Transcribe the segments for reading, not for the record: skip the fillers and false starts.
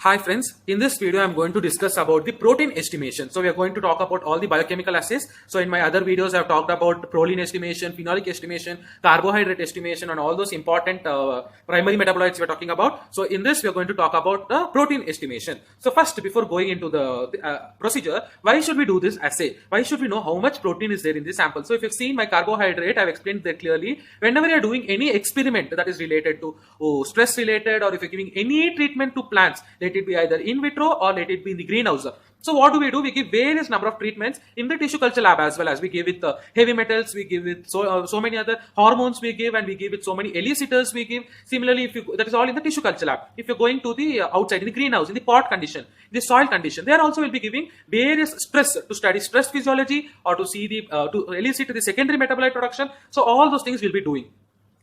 Hi friends, in this video I am going to discuss about the protein estimation. So we are going to talk about all the biochemical assays. So in my other videos I have talked about proline estimation, phenolic estimation, carbohydrate estimation and all those important primary metabolites we are talking about. So in this we are going to talk about the protein estimation. So first, before going into the procedure, why should we do this assay? Why should we know how much protein is there in the sample? So if you've seen my carbohydrate, I have explained that clearly. Whenever you are doing any experiment that is related to stress related, or if you're giving any treatment to plants, let it be either in vitro or let it be in the greenhouse. So what do? We give various number of treatments in the tissue culture lab as well. As we give with heavy metals, we give with so many other hormones we give, and we give with so many elicitors we give. Similarly, that is all in the tissue culture lab. If you're going to the outside in the greenhouse, in the pot condition, the soil condition, there also will be giving various stress to study stress physiology or to see the to elicit the secondary metabolite production. So all those things we'll be doing.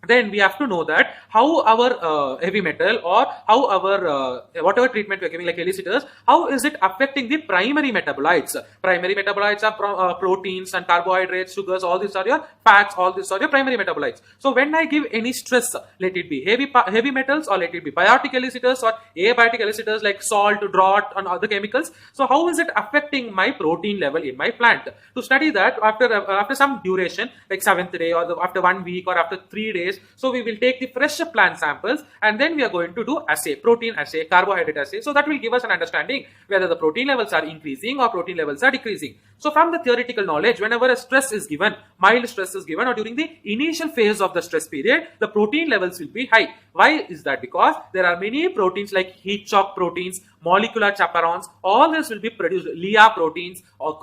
Then we have to know that how our heavy metal or how our whatever treatment we are giving like elicitors, how is it affecting the primary metabolites? Primary metabolites are proteins and carbohydrates, sugars, all these are your fats, all these are your primary metabolites. So when I give any stress, let it be heavy metals or let it be biotic elicitors or abiotic elicitors like salt, drought and other chemicals. So how is it affecting my protein level in my plant? To study that after some duration, like 7th day or after 1 week or after 3 days, so we will take the fresh plant samples and then we are going to do assay, protein assay, carbohydrate assay. So that will give us an understanding whether the protein levels are increasing or protein levels are decreasing. So from the theoretical knowledge, whenever a stress is given, mild stress is given, or during the initial phase of the stress period, the protein levels will be high. Why is that? Because there are many proteins like heat shock proteins, molecular chaperones, all this will be produced, Lea proteins or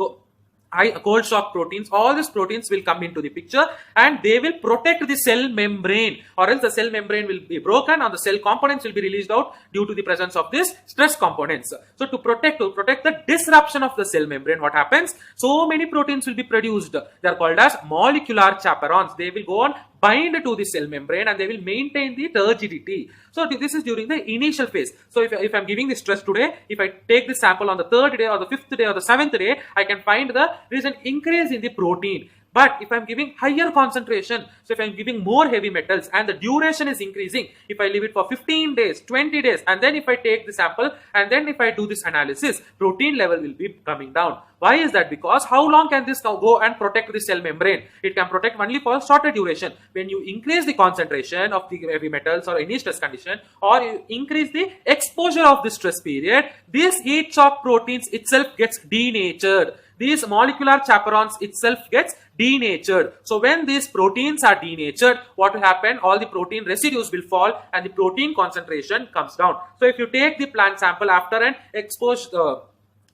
cold shock proteins. All these proteins will come into the picture and they will protect the cell membrane, or else the cell membrane will be broken or the cell components will be released out due to the presence of these stress components. So to protect the disruption of the cell membrane, what happens? So many proteins will be produced. They are called as molecular chaperones. They will go on bind to the cell membrane and they will maintain the turgidity. So this is during the initial phase. So if I'm giving the stress today, if I take the sample on the 3rd day or the 5th day or the 7th day, I can find there is an increase in the protein. But if I'm giving higher concentration, so if I'm giving more heavy metals and the duration is increasing, if I leave it for 15 days, 20 days, and then if I take the sample and then if I do this analysis, protein level will be coming down. Why is that? Because how long can this now go and protect the cell membrane? It can protect only for a shorter duration. When you increase the concentration of the heavy metals or any stress condition, or you increase the exposure of the stress period, these heat shock proteins itself gets denatured. These molecular chaperones itself gets denatured. So when these proteins are denatured, what will happen? All the protein residues will fall and the protein concentration comes down. So if you take the plant sample after an exposure,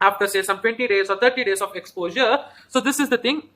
after say some 20 days or 30 days of exposure, so this is the thing.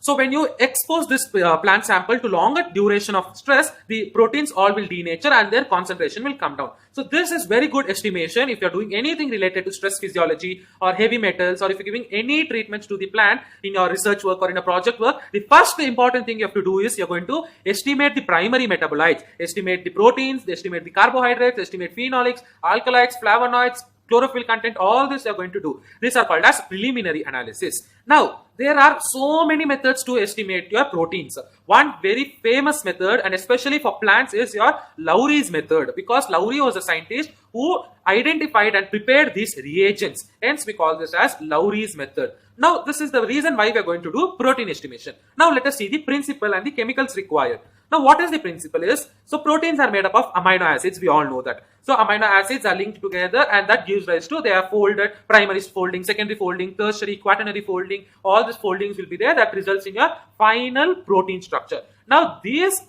So when you expose this plant sample to longer duration of stress, the proteins all will denature and their concentration will come down. So this is very good estimation if you are doing anything related to stress physiology or heavy metals, or if you're giving any treatments to the plant in your research work or in a project work. The first important thing you have to do is you're going to estimate the primary metabolites, estimate the proteins, estimate the carbohydrates, estimate phenolics, alkaloids, flavonoids, chlorophyll content, all this you are going to do. These are called as preliminary analysis. Now, there are so many methods to estimate your proteins. One very famous method, and especially for plants, is your Lowry's method, because Lowry was a scientist who identified and prepared these reagents. Hence, we call this as Lowry's method. Now, this is the reason why we are going to do protein estimation. Now, let us see the principle and the chemicals required. Now, what is the principle is? So, proteins are made up of amino acids. We all know that. So, amino acids are linked together and that gives rise to, they are folded, primary folding, secondary folding, tertiary, quaternary folding. All these foldings will be there that results in your final protein structure. Now, these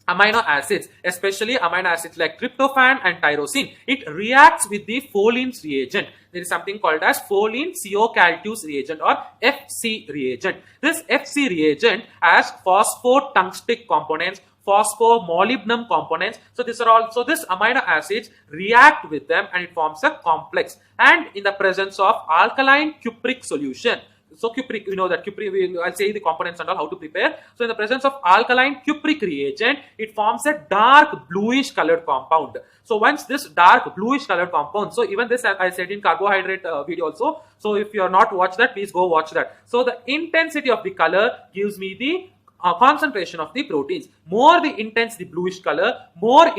amino acids, especially amino acids like tryptophan and tyrosine, it reacts with the Folins reagent. There is something called as Folin Cio-calcius reagent or FC reagent. This FC reagent has phosphotungstic components, phosphomolybdenum components. So these are also, this amino acids react with them and it forms a complex. And in the presence of alkaline cupric solution, so cupric, you know that cupric, I'll say the components and all how to prepare. So in the presence of alkaline cupric reagent, it forms a dark bluish colored compound. So once this dark bluish colored compound, so even this I said in carbohydrate video also. So if you are not watched that, please go watch that. So the intensity of the color gives me the concentration of the proteins. More the intense the bluish color, more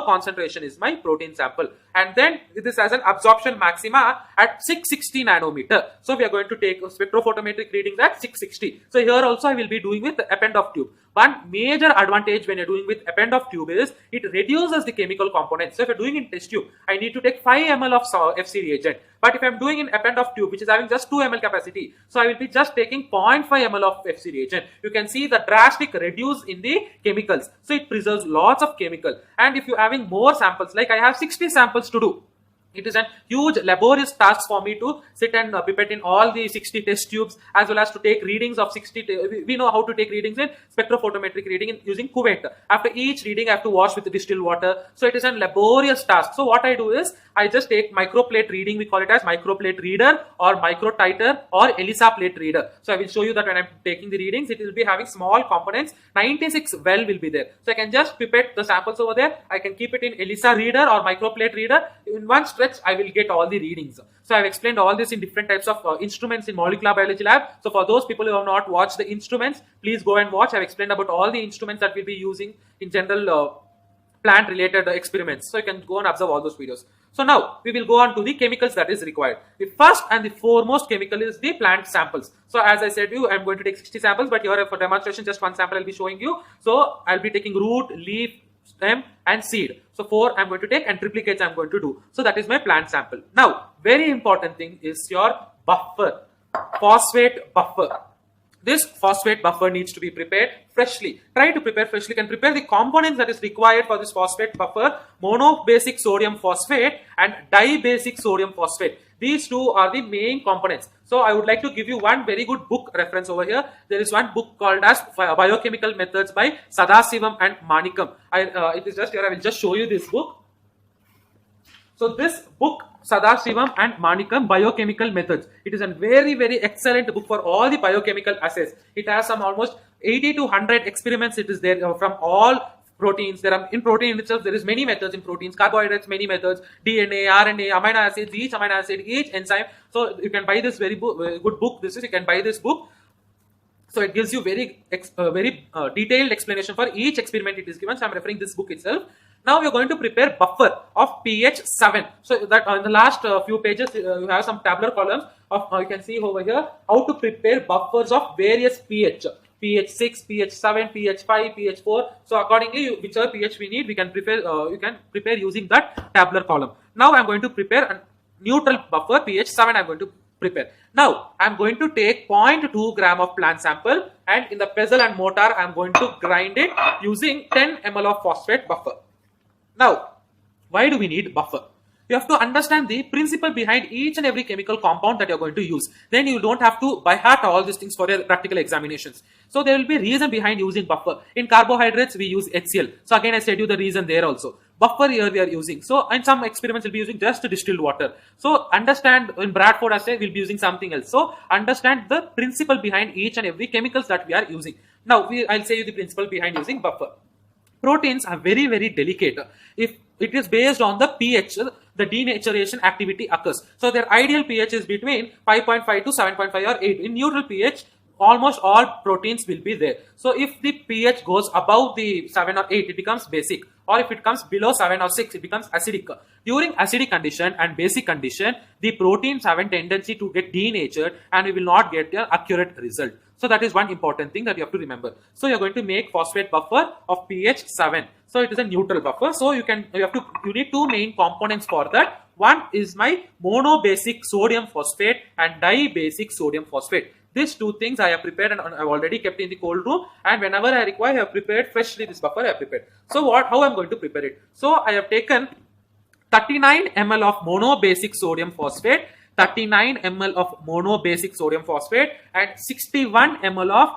concentration is my protein sample. And then this has an absorption maxima at 660 nanometer. So we are going to take spectrophotometric readings at 660. So here also I will be doing with the Eppendorf tube. One major advantage when you're doing with Eppendorf tube is it reduces the chemical components. So if you're doing in test tube, I need to take 5 ml of FC reagent. But if I'm doing in Eppendorf tube, which is having just 2 ml capacity, so I will be just taking 0.5 ml of FC reagent. You can see the drastic reduce in the chemicals. So it preserves lots of chemical. And if you're having more samples, like I have 60 samples to do, it is a huge laborious task for me to sit and pipette in all the 60 test tubes, as well as to take readings of 60. We know how to take readings in spectrophotometric reading using cuvette. After each reading, I have to wash with distilled water. So it is a laborious task. So what I do is I just take microplate reading. We call it as microplate reader or microtiter or ELISA plate reader. So I will show you that when I'm taking the readings, it will be having small components. 96 well will be there. So I can just pipette the samples over there. I can keep it in ELISA reader or microplate reader. In one stretch, I will get all the readings. So I have explained all this in different types of instruments in molecular biology lab. So for those people who have not watched the instruments, please go and watch. I have explained about all the instruments that we'll be using in general plant related experiments. So you can go and observe all those videos. So now we will go on to the chemicals that is required. The first and the foremost chemical is the plant samples. So as I said you, I'm going to take 60 samples, but here for demonstration, just one sample I'll be showing you. So I'll be taking root, leaf, stem and seed. So 4 I'm going to take and triplicates I'm going to do. So that is my plant sample. Now, very important thing is your buffer, phosphate buffer. This phosphate buffer needs to be prepared freshly. Try to prepare freshly. You can prepare the components that is required for this phosphate buffer: monobasic sodium phosphate and dibasic sodium phosphate. These two are the main components. So I would like to give you one very good book reference over here. There is one book called as Biochemical Methods by Sadasivam and Manikam. It is just here. I will just show you this book. So this book, Sadasivam and Manikam, Biochemical Methods. It is a very, very excellent book for all the biochemical assays. It has some almost 80 to 100 experiments. It is there from all proteins. There are in protein itself, there is many methods in proteins, carbohydrates, many methods, DNA, RNA, amino acids, each amino acid, each enzyme. So you can buy this very good book. You can buy this book. So it gives you very detailed explanation for each experiment it is given. So I'm referring this book itself. Now we are going to prepare buffer of pH 7. So that in the last few pages you have some tabular columns of you can see over here how to prepare buffers of various pH. pH 6, pH 7, pH 5, pH 4. So accordingly, whichever pH we need, we can prepare. You can prepare using that tabular column. Now I am going to prepare a neutral buffer pH 7. I am going to prepare. Now I am going to take 0.2 gram of plant sample and in the pestle and mortar I am going to grind it using 10 ml of phosphate buffer. Now, why do we need buffer? You have to understand the principle behind each and every chemical compound that you are going to use. Then you don't have to by heart all these things for your practical examinations. So there will be reason behind using buffer. In carbohydrates, we use HCl. So again, I said you the reason there also. Buffer here we are using. So in some experiments, we'll be using just distilled water. So understand in Bradford assay, we'll be using something else. So understand the principle behind each and every chemicals that we are using. Now, I'll say you the principle behind using buffer. Proteins are very, very delicate. If it is based on the pH, the denaturation activity occurs. So their ideal pH is between 5.5 to 7.5 or 8. In neutral pH, almost all proteins will be there. So if the pH goes above the 7 or 8, it becomes basic. Or if it comes below 7 or 6, it becomes acidic. During acidic condition and basic condition, the proteins have a tendency to get denatured and we will not get an accurate result. So that is one important thing that you have to remember. So you are going to make phosphate buffer of pH 7. So it is a neutral buffer. So you need two main components for that. One is my monobasic sodium phosphate and dibasic sodium phosphate. These two things I have prepared and I have already kept in the cold room, and whenever I require, I have prepared freshly this buffer I have prepared. So how I am going to prepare it? So I have taken 39 ml of monobasic sodium phosphate, 39 ml of monobasic sodium phosphate and 61 ml of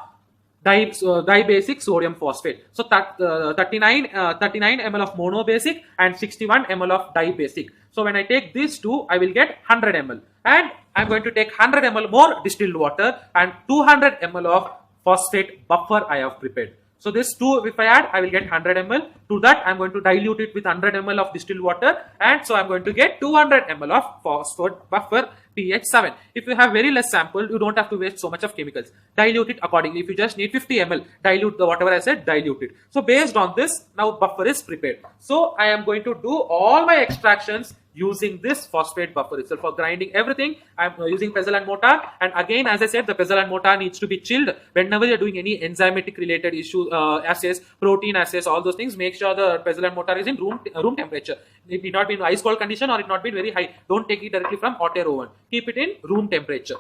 dibasic sodium phosphate. So 39 ml of monobasic and 61 ml of dibasic. So when I take these two, I will get 100 ml, and I am going to take 100 ml more distilled water and 200 ml of phosphate buffer I have prepared. So this 2, if I add, I will get 100 ml. To that, I'm going to dilute it with 100 ml of distilled water, and so I'm going to get 200 ml of phosphate buffer pH 7. If you have very less sample, you don't have to waste so much of chemicals. Dilute it accordingly. If you just need 50 ml, dilute the whatever I said, dilute it. So based on this, now buffer is prepared. So I am going to do all my extractions using this phosphate buffer itself. For grinding everything, I'm using pestle and mortar. And again, as I said, the pestle and mortar needs to be chilled. Whenever you're doing any enzymatic related issue, assays, protein assays, all those things, make sure the pestle and mortar is in room temperature. It need not be in ice cold condition, or it not be very high. Don't take it directly from hot air oven. Keep it in room temperature.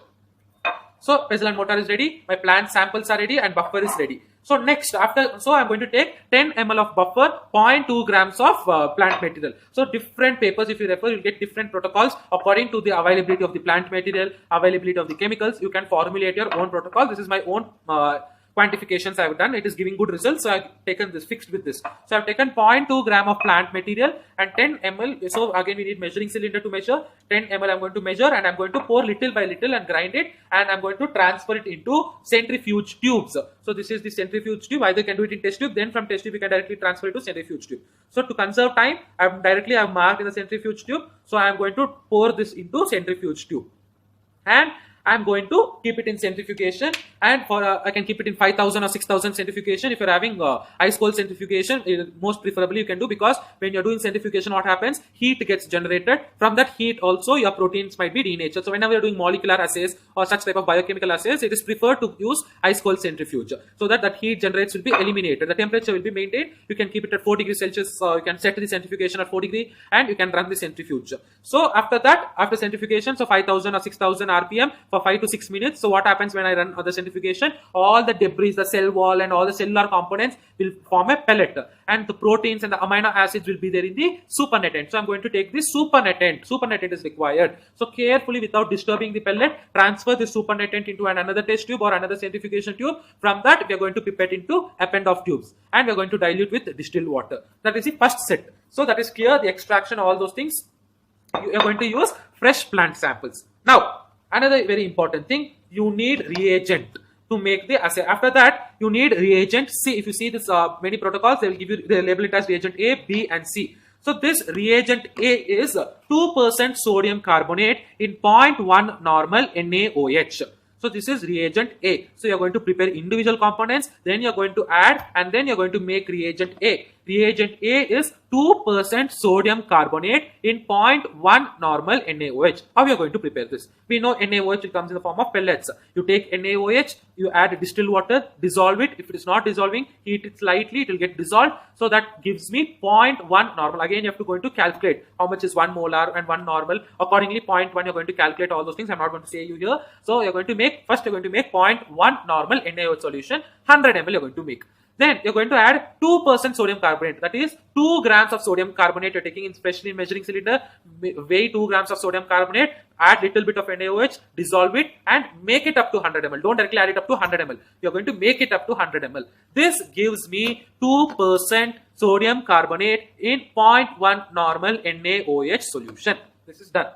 So pestle and mortar is ready, my plant samples are ready, and buffer is ready. So next, so I'm going to take 10 ml of buffer, 0.2 grams of plant material. So different papers, if you refer, you'll get different protocols according to the availability of the plant material, availability of the chemicals. You can formulate your own protocol. This is my own quantifications I've done. It is giving good results. So I've taken this, fixed with this. So I've taken 0.2 gram of plant material and 10 ml. So again, we need measuring cylinder to measure. 10 ml I'm going to measure, and I'm going to pour little by little and grind it, and I'm going to transfer it into centrifuge tubes. So this is the centrifuge tube. Either you can do it in test tube, then from test tube you can directly transfer it to centrifuge tube. So to conserve time, I've marked in the centrifuge tube. So I'm going to pour this into centrifuge tube, and I'm going to keep it in centrifugation, and for I can keep it in 5000 or 6000 centrifugation. If you're having ice cold centrifugation, most preferably you can do, because when you're doing centrifugation, what happens? Heat gets generated. From that heat also your proteins might be denatured. So whenever you're doing molecular assays or such type of biochemical assays, it is preferred to use ice cold centrifuge, so that heat generates will be eliminated. The temperature will be maintained. You can keep it at 4 degrees Celsius. You can set the centrifugation at 4 degrees, and you can run the centrifuge. So after that, after centrifugation, so 5000 or 6000 RPM for 5 to 6 minutes. So what happens when I run the centrifugation? All the debris, the cell wall and all the cellular components will form a pellet, and the proteins and the amino acids will be there in the supernatant. So I'm going to take this supernatant. Supernatant is required. So carefully, without disturbing the pellet, transfer the supernatant into another test tube or another centrifugation tube. From that, we are going to pipette into Eppendorf tubes, and we are going to dilute with distilled water. That is the first set. So that is clear. The extraction, all those things, you are going to use fresh plant samples. Now, another very important thing, you need reagent to make the assay. After that, you need reagent C. If you see this many protocols, they will give you, they label it as reagent A, B and C. So this reagent A is 2% sodium carbonate in 0.1 normal NaOH. So this is reagent A. So you're going to prepare individual components, then you're going to add, and then you're going to make reagent A. Reagent A is 2% sodium carbonate in 0.1 normal NaOH. How we are going to prepare this? We know NaOH comes in the form of pellets. You take NaOH, you add distilled water, dissolve it. If it is not dissolving, heat it slightly, it will get dissolved. So that gives me 0.1 normal. Again, you have to go into calculate how much is 1 molar and 1 normal. Accordingly, 0.1 you're going to calculate all those things. I'm not going to say you here. So you're going to make, first you're going to make 0.1 normal NaOH solution, 100 ml you're going to make. Then you're going to add 2% sodium carbonate. That is 2 grams of sodium carbonate you're taking, especially in measuring cylinder. Weigh 2 grams of sodium carbonate, add little bit of NaOH, dissolve it and make it up to 100 ml. Don't directly add it up to 100 ml. You're going to make it up to 100 ml. This gives me 2% sodium carbonate in 0.1 normal NaOH solution. This is done.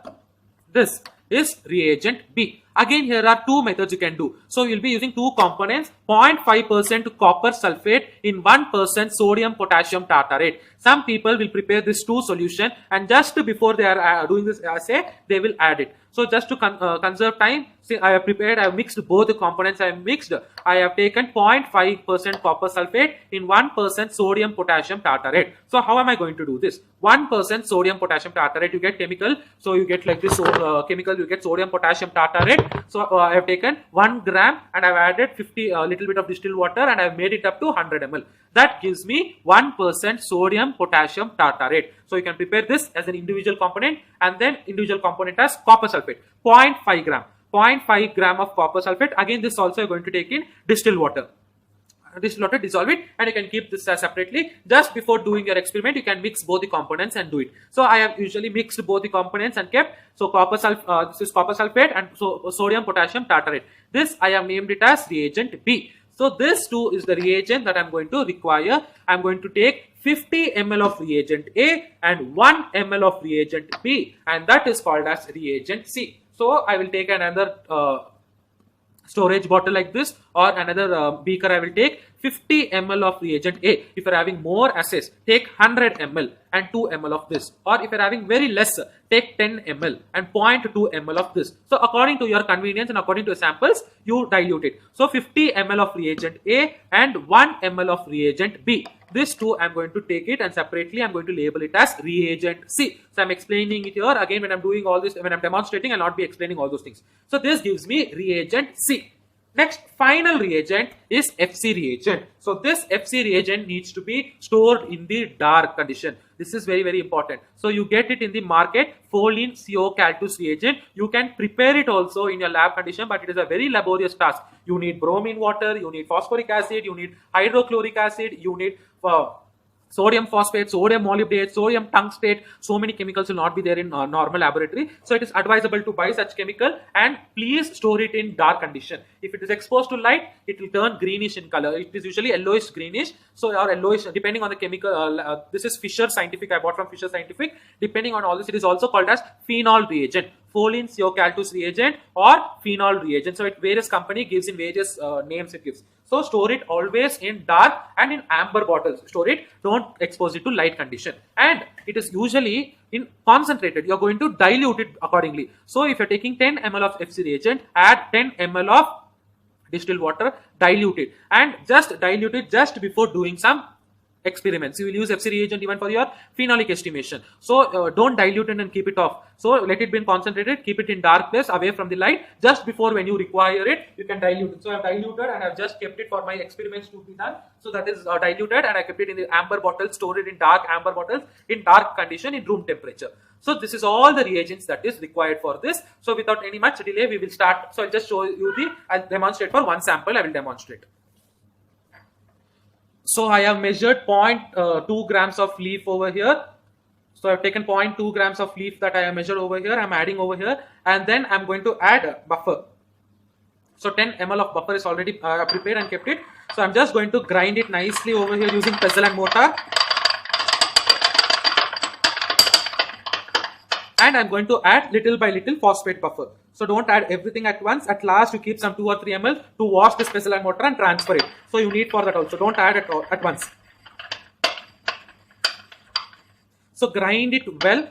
This is reagent B. Again, here are two methods you can do. So you'll be using two components, 0.5% copper sulfate in 1% sodium potassium tartarate. Some people will prepare this two solution, and just before they are doing this assay, they will add it. So just to conserve time, see, I have prepared, I have mixed both the components. I have taken 0.5% copper sulfate in 1% sodium potassium tartarate. So how am I going to do this? 1% sodium potassium tartarate, you get chemical. So you get like this chemical, you get sodium potassium tartarate. So I have taken 1 gram and I have added 50 little bit of distilled water and I have made it up to 100 ml. That gives me 1% sodium potassium tartarate. So you can prepare this as an individual component, and then individual component as copper sulfate, 0.5 gram. 0.5 gram of copper sulfate. Again, this also you're going to take in distilled water. Distilled water, dissolve it, and you can keep this separately. Just before doing your experiment, you can mix both the components and do it. So I have usually mixed both the components and kept. So this is copper sulfate and so sodium potassium tartarate. This I have named it as reagent B. So this too is the reagent that I'm going to require. I'm going to take 50 ml of reagent A and 1 ml of reagent B, and that is called as reagent C. So I will take another storage bottle like this, or another beaker, I will take 50 ml of reagent A. If you're having more assays, take 100 ml and 2 ml of this. Or if you're having very less, take 10 ml and 0.2 ml of this. So according to your convenience and according to your samples, you dilute it. So 50 ml of reagent A and 1 ml of reagent B. This two I'm going to take it, and separately I'm going to label it as reagent C. So I'm explaining it here. Again, when I'm doing all this, when I'm demonstrating, I'll not be explaining all those things. So this gives me reagent C. Next, final reagent is FC reagent. So this FC reagent needs to be stored in the dark condition. This is very, very important. So you get it in the market, Folin CO Caltus reagent. You can prepare it also in your lab condition, but it is a very laborious task. You need bromine water, you need phosphoric acid, you need hydrochloric acid, you need sodium phosphate, sodium molybdate, sodium tungstate. So many chemicals will not be there in normal laboratory. So it is advisable to buy such chemical, and please store it in dark condition. If it is exposed to light, it will turn greenish in color. It is usually yellowish greenish. So or yellowish, depending on the chemical. This is Fisher Scientific. I bought from Fisher Scientific. Depending on all this, it is also called as phenol reagent, Folin CO Caltus reagent, or phenol reagent. So it various company gives in various names it gives. So store it always in dark and in amber bottles. Store it. Don't expose it to light condition. And it is usually in concentrated. You are going to dilute it accordingly. So if you are taking 10 ml of FC reagent, add 10 ml of distilled water, dilute it, and just dilute it just before doing some experiments. You will use FC reagent even for your phenolic estimation. So don't dilute it and keep it off. So let it be concentrated, keep it in dark place away from the light. Just before, when you require it, you can dilute it. So I have diluted and I have just kept it for my experiments to be done. So that is diluted, and I kept it in the amber bottles, stored it in dark amber bottles in dark condition in room temperature. So this is all the reagents that is required for this. So without any much delay, we will start. So I'll just show you I'll demonstrate for one sample. I will demonstrate. So I have measured 0.2 grams of leaf over here. So I've taken 0.2 grams of leaf that I have measured over here. I'm adding over here, and then I'm going to add buffer. So 10 ml of buffer is already prepared and kept it. So I'm just going to grind it nicely over here using pestle and mortar. And I'm going to add little by little phosphate buffer. So don't add everything at once. At last, you keep some 2 or 3 ml to wash this pestle and mortar and transfer it. So you need for that also. Don't add it at once. So grind it well.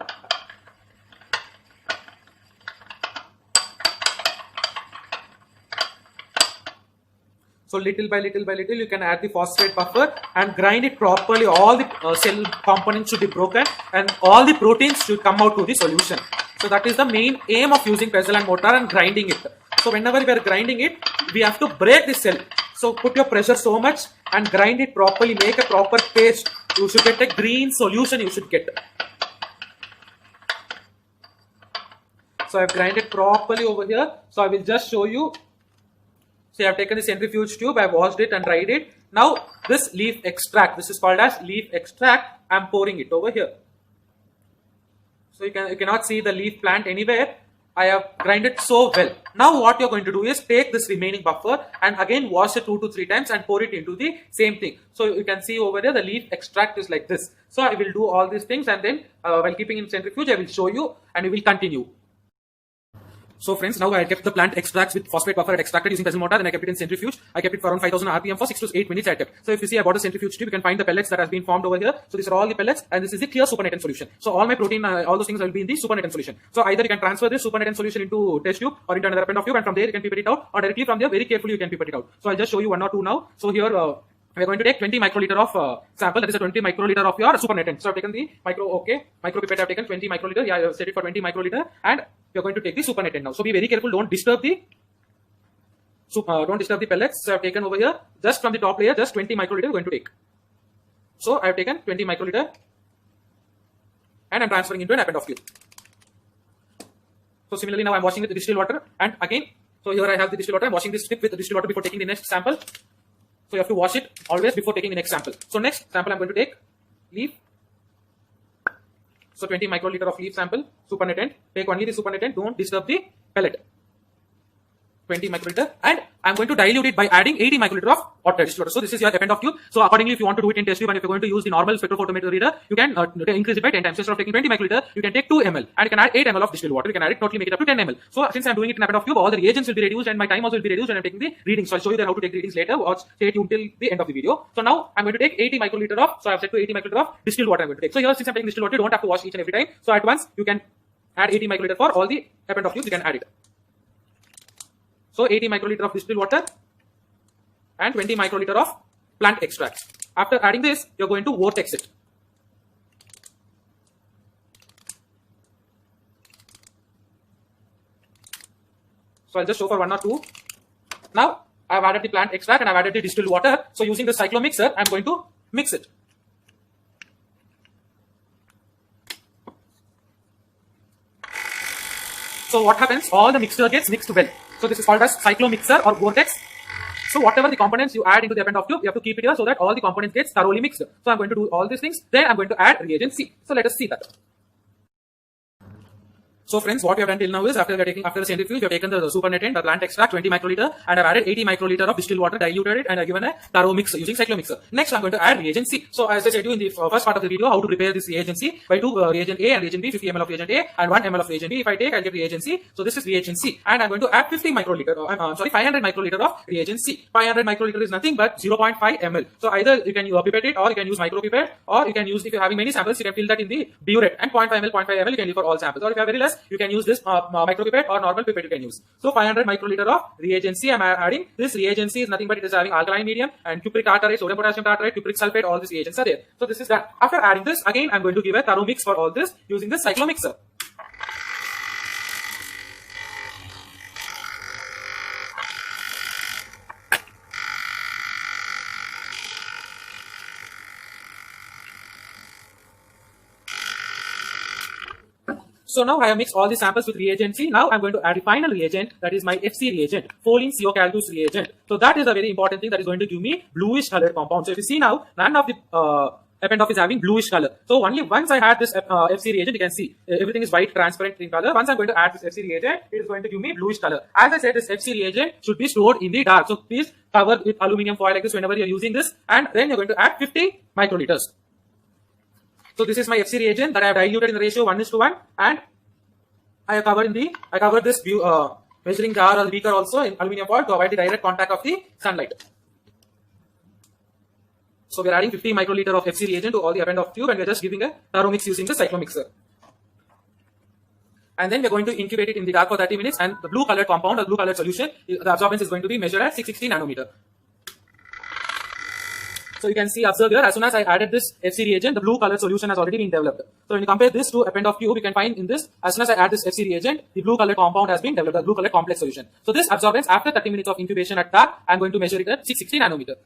So little by little by little, you can add the phosphate buffer and grind it properly. All the cell components should be broken and all the proteins should come out to the solution. So that is the main aim of using pestle and mortar and grinding it. So whenever we are grinding it, we have to break the cell. So put your pressure so much and grind it properly. Make a proper paste. You should get a green solution. You should get. So I have grinded properly over here. So I will just show you. So I have taken the centrifuge tube, I have washed it and dried it. Now this leaf extract, this is called as leaf extract, I am pouring it over here. So you cannot see the leaf plant anywhere. I have grinded so well. Now what you are going to do is take this remaining buffer and again wash it 2 to 3 times and pour it into the same thing. So you can see over there the leaf extract is like this. So I will do all these things, and then while keeping in centrifuge I will show you and we will continue. So friends, now I kept the plant extracts with phosphate buffer extracted using pestle mortar, then I kept it in centrifuge. I kept it for around 5000 RPM for 6 to 8 minutes I kept. So if you see I bought a centrifuge tube, you can find the pellets that has been formed over here. So these are all the pellets, and this is the clear supernatant solution. So all my protein, all those things will be in the supernatant solution. So either you can transfer this supernatant solution into test tube or into another append tube, and from there you can pipette it out, or directly from there very carefully you can pipette it out. So I'll just show you 1 or 2 now. So here we are going to take 20 microliter of sample, that is a 20 microliter of your supernatant. So I've taken the micro pipette, I've taken 20 microliter, yeah, I've set it for 20 microliter, and we are going to take the supernatant now. So be very careful, don't disturb the pellets. So I've taken over here, just from the top layer, just 20 microliter I'm going to take. So I've taken 20 microliter, and I'm transferring into an append tube. So similarly now I'm washing with the distilled water, and again, so here I have the distilled water, I'm washing this strip with the distilled water before taking the next sample. So you have to wash it always before taking the next sample. So next sample I'm going to take leaf. So 20 microliter of leaf sample, supernatant. Take only the supernatant, don't disturb the pellet. 20 microliter, and I'm going to dilute it by adding 80 microliter of water distilled water. So this is your append of tube. So accordingly, if you want to do it in test tube, and if you're going to use the normal spectrophotometer reader, you can increase it by 10 times. Instead of taking 20 microliter, you can take 2 ml, and you can add 8 ml of distilled water. You can add it, totally make it up to 10 ml. So since I'm doing it in append of tube, all the reagents will be reduced and my time also will be reduced, and I'm taking the readings. So I'll show you then how to take the readings later. Watch, stay tuned till the end of the video. So now I'm going to take 80 microliter of, so I've set to 80 microliter of distilled water I'm going to take. So here, since I'm taking distilled water, you don't have to wash each and every time. So at once you can add 80 microliter for all the append of tubes. You can add it. So 80 microliter of distilled water and 20 microliter of plant extract. After adding this, you're going to vortex it. So I'll just show for 1 or 2. Now I've added the plant extract and I've added the distilled water. So using the cyclomixer, I'm going to mix it. So what happens? All the mixture gets mixed well. So this is called as cyclomixer or vortex. So whatever the components you add into the append of tube, you have to keep it here so that all the components get thoroughly mixed. So I'm going to do all these things. Then I'm going to add reagent C. So let us see that. So friends, what we have done till now is after the centrifuge, we have taken the supernatant, the plant extract, 20 microliter, and I've added 80 microliter of distilled water, diluted it, and I've given a thorough mix using cyclomixer. Next, I'm going to add reagent C. So as I said you in the first part of the video, how to prepare this reagent C by 2 reagent A and reagent B, 50 ml of reagent A and 1 ml of reagent B. If I take, I'll get reagent C. So this is reagent C, and I'm going to add 500 microliter of reagent C. 500 microliter is nothing but 0.5 ml. So either you can pipette it, or you can use micro pipette, or you can use, if you're having many samples, you can fill that in the burette, and 0.5 ml you can use for all samples. Or if you have very less, you can use this micro pipette or normal pipette you can use. So 500 microliter of reagent C I'm adding. This reagent C is nothing but it is having alkaline medium and cupric tartarate, sodium potassium tartarate, cupric sulfate, all these reagents are there. So this is that. After adding this, again I'm going to give a thorough mix for all this using the cyclomixer. So now I have mixed all the samples with reagent C. Now I'm going to add the final reagent, that is my FC reagent, Folin Ceocaldus reagent. So that is a very important thing that is going to give me bluish colored compound. So if you see now, none of the append of is having bluish color. So only once I add this FC reagent, you can see everything is white, transparent in color. Once I'm going to add this FC reagent, it is going to give me bluish color. As I said, this FC reagent should be stored in the dark. So please cover with aluminum foil like this whenever you're using this, and then you're going to add 50 microliters. So this is my FC reagent that I have diluted in the ratio 1:1, and I covered this measuring jar or beaker also in aluminum foil to avoid the direct contact of the sunlight. So we are adding 50 microliter of FC reagent to all the append of tube, and we are just giving a thorough mix using the cyclomixer. And then we are going to incubate it in the dark for 30 minutes, and the blue colored compound or blue colored solution, the absorbance is going to be measured at 660 nanometer. So you can see, observe here, as soon as I added this FC reagent, the blue color solution has already been developed. So when you compare this to append of tube, you can find in this, as soon as I add this FC reagent, the blue color compound has been developed, the blue color complex solution. So this absorbance after 30 minutes of incubation at dark, I am going to measure it at 660 nanometer.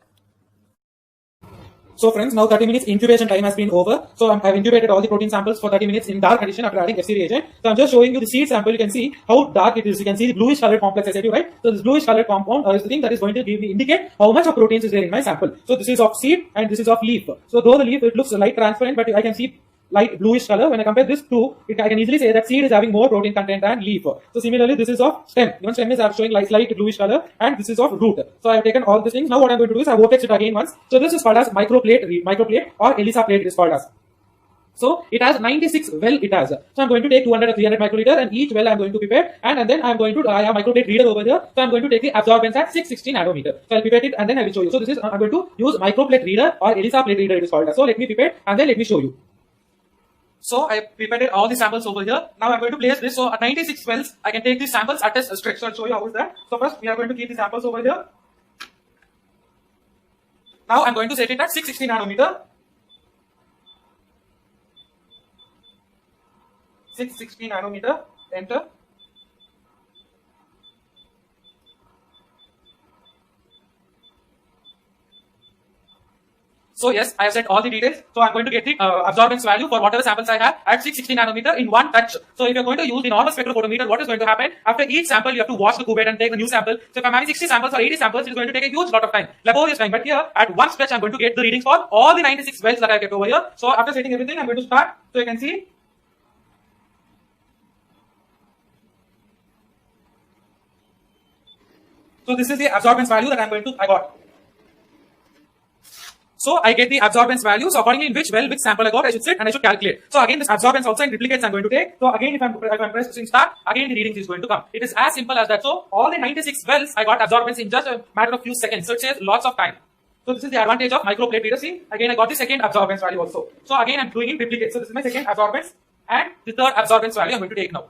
So friends, now 30 minutes incubation time has been over. So I've incubated all the protein samples for 30 minutes in dark condition after adding FC reagent. So I'm just showing you the seed sample. You can see how dark it is. You can see the bluish colored complex I said you, right? So this bluish colored compound is the thing that is going to give me indicate how much of proteins is there in my sample. So this is of seed and this is of leaf. So though the leaf, it looks light transparent, but I can see light bluish color. When I compare this to it, I can easily say that seed is having more protein content than leaf. So similarly, this is of stem. Even stem is showing light bluish color, and this is of root. So I have taken all these things. Now what I'm going to do is I vortex it again once. So this is called as microplate or ELISA plate it is called as. So it has 96 well it has. So I'm going to take 200 or 300 microliter, and each well I'm going to pipette, and then I'm going to, I have microplate reader over here. So I'm going to take the absorbance at 660 nanometer. So I'll pipette it and then I will show you. So this is, I'm going to use microplate reader or ELISA plate reader it is called as. So let me pipette and then let me show you. So I pipetted all the samples over here. Now I'm going to place this. So at 96 wells, I can take these samples at a stretch. So I'll show you how is that. So first we are going to keep the samples over here. Now I'm going to set it at 660 nanometer. 660 nanometer. Enter. So yes, I have set all the details. So I'm going to get the absorbance value for whatever samples I have at 660 nanometer in one touch. So if you're going to use the normal spectrophotometer, what is going to happen? After each sample, you have to wash the cuvette and take a new sample. So if I'm having 60 samples or 80 samples, it's going to take a huge lot of time, laborious time. But here, at one stretch, I'm going to get the readings for all the 96 wells that I kept over here. So after setting everything, I'm going to start. So you can see. So this is the absorbance value that I got. So I get the absorbance value. So accordingly, in which sample I got, I should sit and I should calculate. So again, this absorbance also in replicates I'm going to take. So again, if I'm pressing start, again the readings is going to come. It is as simple as that. So all the 96 wells I got absorbance in just a matter of few seconds. So it saves lots of time. So this is the advantage of microplate reader. See, again I got the second absorbance value also. So again I'm doing in triplicate. So this is my second absorbance and the third absorbance value I'm going to take now.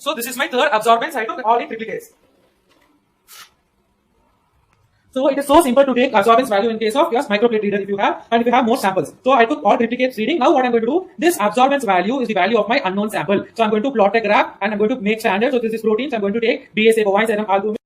So this is my third absorbance. I took all in triplicates. So it is so simple to take absorbance value in case of your microplate reader if you have, and if you have more samples. So I took all triplicates reading. Now what I'm going to do, this absorbance value is the value of my unknown sample. So I'm going to plot a graph and I'm going to make standard. So this is proteins. I'm going to take BSA, bovine serum albumin.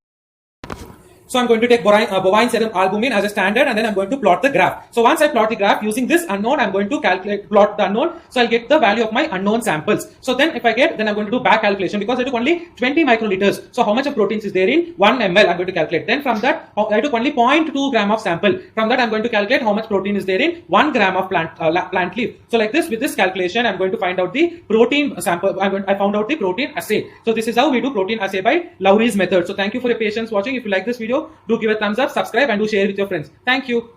So I'm going to take bovine serum albumin as a standard, and then I'm going to plot the graph. So once I plot the graph using this unknown, I'm going to plot the unknown. So I'll get the value of my unknown samples. So then if I get, then I'm going to do back calculation because I took only 20 microliters. So how much of proteins is there in 1 ml? I'm going to calculate. Then from that, I took only 0.2 gram of sample. From that, I'm going to calculate how much protein is there in 1 gram of plant leaf. So like this, with this calculation, I'm going to find out the protein sample. I found out the protein assay. So this is how we do protein assay by Lowry's method. So thank you for your patience watching. If you like this video, do give a thumbs up, subscribe, and do share with your friends. Thank you.